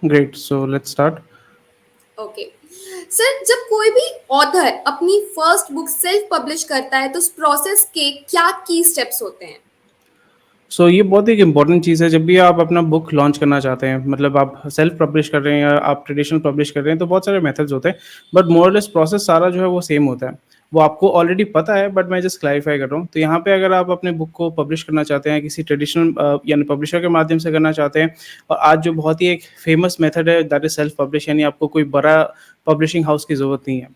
Great. So let's start. Okay sir, जब कोई भी ऑथर अपनी फर्स्ट बुक सेल्फ पब्लिश करता है तो उस प्रोसेस के क्या की स्टेप्स होते हैं? सो ये बहुत एक इम्पॉर्टेंट चीज़ है, जब भी आप अपना बुक लॉन्च करना चाहते हैं, मतलब आप सेल्फ पब्लिश कर रहे हैं या आप ट्रेडिशनल पब्लिश कर रहे हैं, तो बहुत सारे मेथड्स होते हैं। बट मोरलेस प्रोसेस सारा जो है वो सेम होता है। वो आपको ऑलरेडी पता है, बट मैं जस्ट क्लैरिफाई कर रहा हूँ। तो यहाँ पे अगर आप अपने बुक को पब्लिश करना चाहते हैं किसी ट्रेडिशनल यानी पब्लिशर के माध्यम से करना चाहते हैं, और आज जो बहुत ही एक फेमस मेथड है दैट इज सेल्फ पब्लिश, यानी आपको कोई बड़ा पब्लिशिंग हाउस की ज़रूरत नहीं है।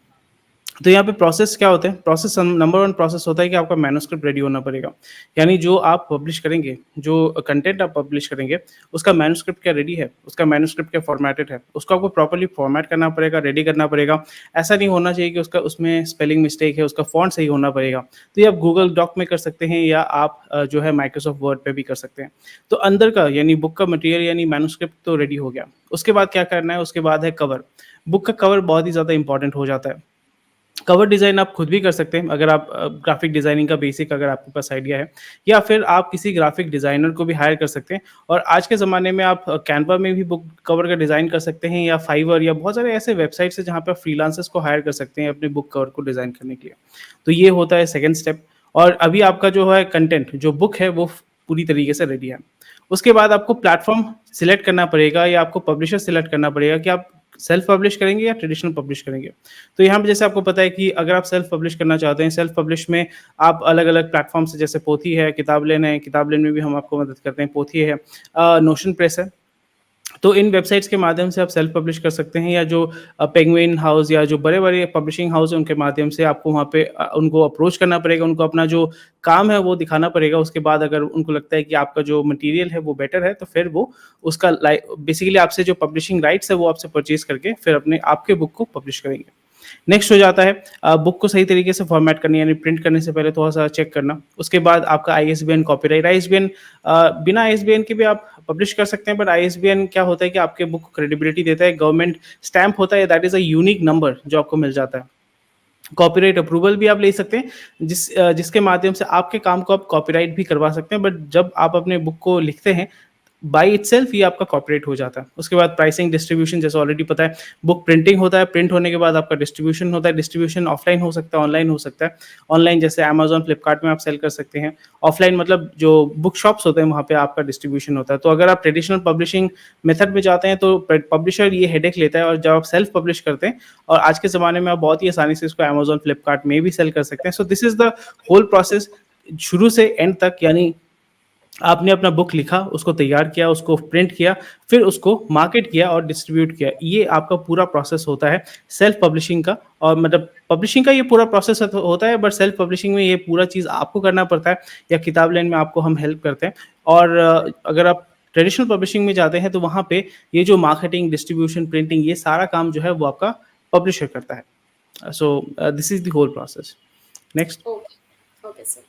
तो यहाँ पे प्रोसेस क्या होते हैं? प्रोसेस नंबर 1 प्रोसेस होता है कि आपका मैन्युस्क्रिप्ट रेडी होना पड़ेगा। यानी जो आप पब्लिश करेंगे, जो कंटेंट आप पब्लिश करेंगे, उसका मैन्युस्क्रिप्ट क्या रेडी है? उसका मैन्युस्क्रिप्ट क्या फॉर्मेटेड है? उसको आपको प्रॉपर्ली फॉर्मेट करना पड़ेगा, रेडी करना पड़ेगा। ऐसा नहीं होना चाहिए कि उसका उसमें स्पेलिंग मिस्टेक है, उसका फ़ॉन्ट सही होना पड़ेगा। तो ये आप गूगल डॉक में कर सकते हैं, या आप जो है माइक्रोसॉफ्ट वर्ड पे भी कर सकते हैं। तो अंदर का यानी बुक का मटेरियल यानी मैन्युस्क्रिप्ट तो रेडी हो गया। उसके बाद क्या करना है? उसके बाद है कवर। बुक का कवर बहुत ही ज़्यादा इंपॉर्टेंट हो जाता है। कवर डिज़ाइन आप खुद भी कर सकते हैं, अगर आप ग्राफ़िक डिज़ाइनिंग का बेसिक अगर आपके पास आइडिया है, या फिर आप किसी ग्राफ़िक डिज़ाइनर को भी हायर कर सकते हैं। और आज के ज़माने में आप कैनवा में भी बुक कवर का डिज़ाइन कर सकते हैं, या फाइवर या बहुत सारे ऐसे वेबसाइट्स हैं जहाँ पे आप फ्रीलांसर्स को हायर कर सकते हैं अपने बुक कवर को डिज़ाइन करने के लिए। तो ये होता है सेकंड स्टेप। और अभी आपका जो है कंटेंट, जो बुक है वो पूरी तरीके से रेडी है। उसके बाद आपको प्लेटफ़ॉर्म सिलेक्ट करना पड़ेगा, या आपको पब्लिशर सिलेक्ट करना पड़ेगा कि आप सेल्फ पब्लिश करेंगे या ट्रेडिशनल पब्लिश करेंगे। तो यहाँ पे जैसे आपको पता है कि अगर आप सेल्फ पब्लिश करना चाहते हैं, सेल्फ पब्लिश में आप अलग-अलग प्लेटफ़ॉर्म से, जैसे पोथी है, किताबलेन है, किताबलेन में भी हम आपको मदद करते हैं, पोथी है, नोशन प्रेस है। तो इन वेबसाइट्स के माध्यम से आप सेल्फ पब्लिश कर सकते हैं, या जो पेंगुइन हाउस या जो बड़े-बड़े पब्लिशिंग हाउस हैं उनके माध्यम से आपको वहाँ पे उनको अप्रोच करना पड़ेगा, उनको अपना जो काम है वो दिखाना पड़ेगा। उसके बाद अगर उनको लगता है कि आपका जो मटेरियल है वो बेटर है, तो फिर वो उसका बेसिकली आपसे जो पब्लिशिंग राइट्स है वो आपसे परचेज़ करके फिर अपने आपके बुक को पब्लिश करेंगे। नेक्स्ट हो जाता है बुक को सही तरीके से फॉर्मेट करनी, यानी प्रिंट करने से पहले थोड़ा-सा चेक करना। उसके बाद आपका आईएसबीएन, कॉपीराइट। आईएसबीएन बिना आईएसबीएन के भी आप पब्लिश कर सकते हैं, बट आईएसबीएन क्या होता है कि आपके बुक को क्रेडिबिलिटी देता है, गवर्नमेंट स्टैम्प होता है, that is a unique number जो आपको मिल जाता है। कॉपीराइट अप्रूवल भी आप ले सकते हैं, जिसके माध्यम से आपके काम को आप कॉपीराइट भी करवा सकते हैं, बट जब आप अपने बुक को लिखते हैं बाय इटसेल्फ ये आपका कॉपीराइट हो जाता है। उसके बाद प्राइसिंग, डिस्ट्रीब्यूशन जैसे ऑलरेडी पता है, बुक प्रिंटिंग होता है, प्रिंट होने के बाद आपका डिस्ट्रीब्यूशन होता है, डिस्ट्रीब्यूशन ऑफलाइन हो सकता है, ऑनलाइन हो सकता है। ऑनलाइन जैसे अमेज़न, फ्लिपकार्ट में आप सेल कर सकते हैं। ऑफलाइन मतलब जो बुक शॉप्स होते हैं वहाँ पे आपका डिस्ट्रीब्यूशन होता है। तो अगर आप ट्रेडिशनल पब्लिशिंग मेथड में जाते हैं तो पब्लिशर ये हेडेक लेता है, और जब आप सेल्फ पब्लिश करते हैं, और आज के ज़माने में आप बहुत ही आसानी से इसको अमेज़न, फ्लिपकार्ट में भी सेल कर सकते हैं। So this is the whole process शुरू से एंड तक, यानी आपने अपना बुक लिखा, उसको तैयार किया, उसको प्रिंट किया, फिर उसको मार्केट किया और डिस्ट्रीब्यूट किया। ये आपका पूरा प्रोसेस होता है सेल्फ पब्लिशिंग का। और मतलब पब्लिशिंग का ये पूरा प्रोसेस होता है, बट सेल्फ पब्लिशिंग में ये पूरा चीज़ आपको करना पड़ता है, या किताब लेन में आपको हम हेल्प करते हैं। और अगर आप ट्रेडिशनल पब्लिशिंग में जाते हैं तो वहाँ पे ये जो मार्केटिंग, डिस्ट्रीब्यूशन, प्रिंटिंग, ये सारा काम जो है वो आपका पब्लिशर करता है। So this is the whole process. Next. Okay, okay sir.